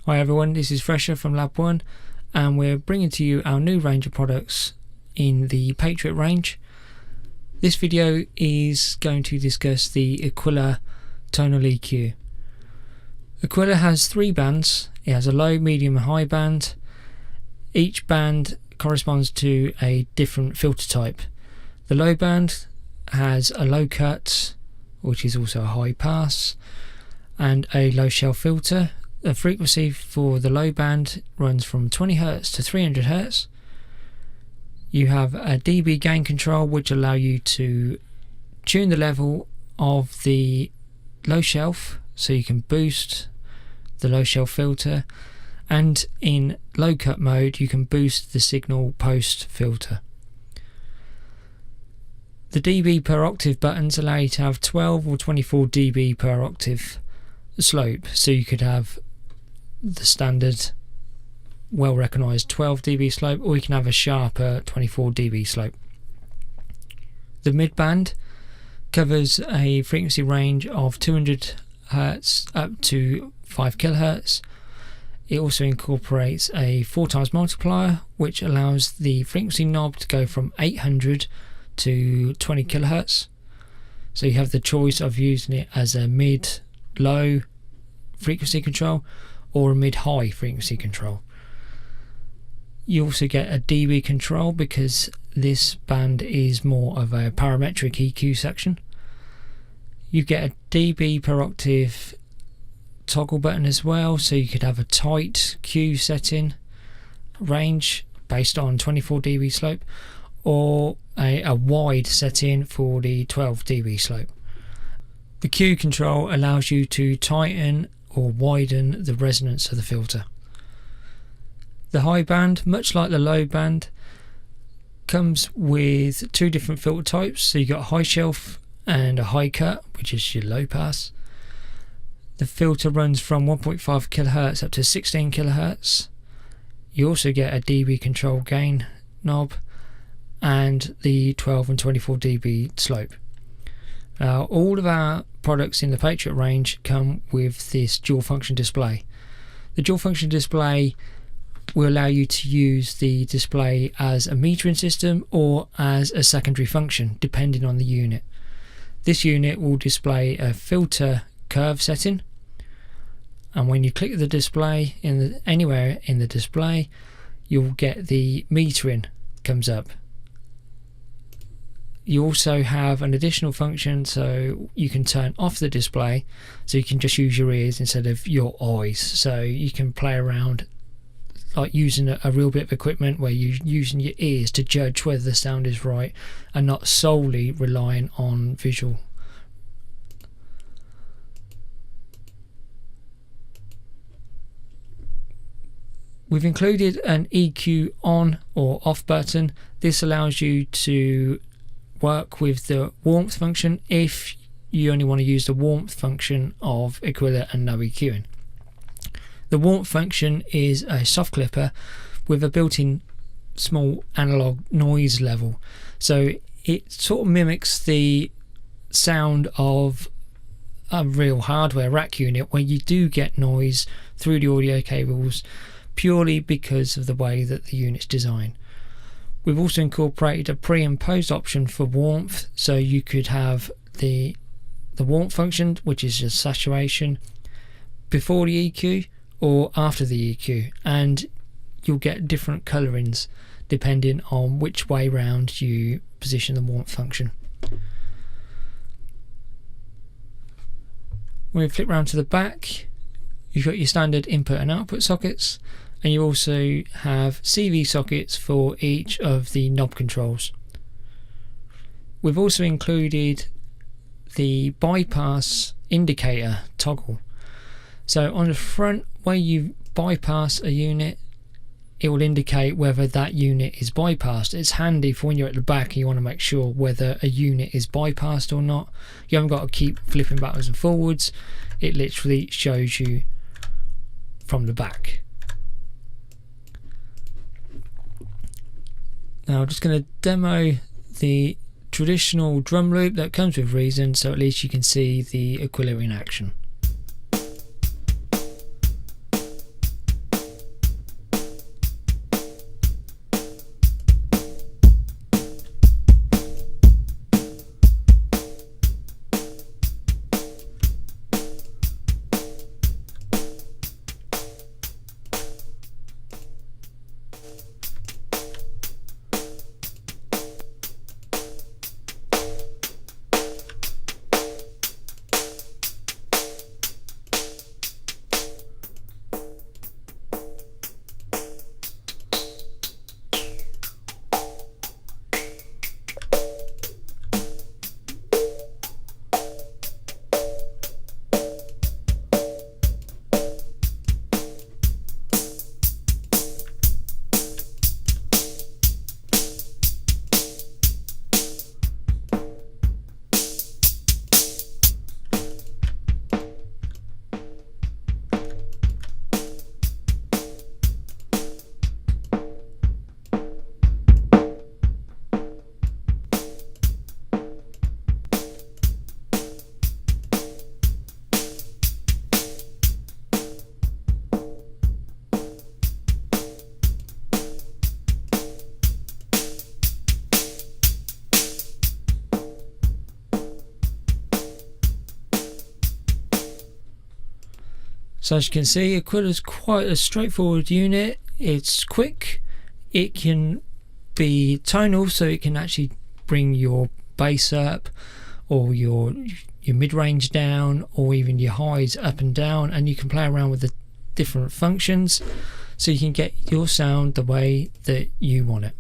Hi everyone, this is Fresher from Lab 1 and we're bringing to you our new range of products in the Patriot range. This video is going to discuss the EQUILA Tonal EQ. EQUILA has 3 bands. It has a low, medium and high band. Each band corresponds to a different filter type. The low band has a low cut, which is also a high pass, and a low shelf filter. The frequency for the low band runs from 20 Hz to 300 Hz. You have a dB gain control which allow you to tune the level of the low shelf, so you can boost the low shelf filter, and in low cut mode you can boost the signal post filter. The dB per octave buttons allow you to have 12 or 24 dB per octave slope, so you could have the standard well recognized 12 dB slope, or you can have a sharper 24 dB slope. The mid band covers a frequency range of 200 Hz up to 5 kHz. It also incorporates a 4x multiplier which allows the frequency knob to go from 800 to 20 kHz. So you have the choice of using it as a mid-low frequency control or a mid-high frequency control. You also get a dB control because this band is more of a parametric EQ section. You get a dB per octave toggle button as well, so you could have a tight Q setting range based on 24 dB slope, or a wide setting for the 12 dB slope. The Q control allows you to tighten or widen the resonance of the filter. The high band, much like the low band, comes with 2 different filter types. So you got a high shelf and a high cut, which is your low pass. The filter runs from 1.5 kHz up to 16 kHz. You also get a dB control gain knob and the 12 and 24 dB slope. Now, all of our products in the Patriot range come with this dual function display. The dual function display will allow you to use the display as a metering system or as a secondary function depending on the unit. This unit will display a filter curve setting, and when you click the display anywhere in the display, you'll get the metering comes up. You also have an additional function, so you can turn off the display, so you can just use your ears instead of your eyes. So you can play around like using a real bit of equipment where you're using your ears to judge whether the sound is right and not solely relying on visual. We've included an EQ on or off button. This allows you to work with the warmth function if you only want to use the warmth function of EQUILA and no EQing. The warmth function is a soft clipper with a built-in small analog noise level, so it sort of mimics the sound of a real hardware rack unit where you do get noise through the audio cables purely because of the way that the unit's designed. We've also incorporated a pre and post option for warmth, so you could have the warmth function, which is just saturation, before the EQ or after the EQ, and you'll get different colorings depending on which way round you position the warmth function. When we flip round to the back, you've got your standard input and output sockets, and you also have CV sockets for each of the knob controls. We've also included the bypass indicator toggle. So on the front, where you bypass a unit, it will indicate whether that unit is bypassed. It's handy for when you're at the back and you want to make sure whether a unit is bypassed or not. You haven't got to keep flipping backwards and forwards. It literally shows you from the back. Now I'm just going to demo the traditional drum loop that comes with Reason, so at least you can see the EQUILA in action. So as you can see, EQUILA is quite a straightforward unit. It's quick, it can be tonal, so it can actually bring your bass up or your mid-range down, or even your highs up and down, and you can play around with the different functions so you can get your sound the way that you want it.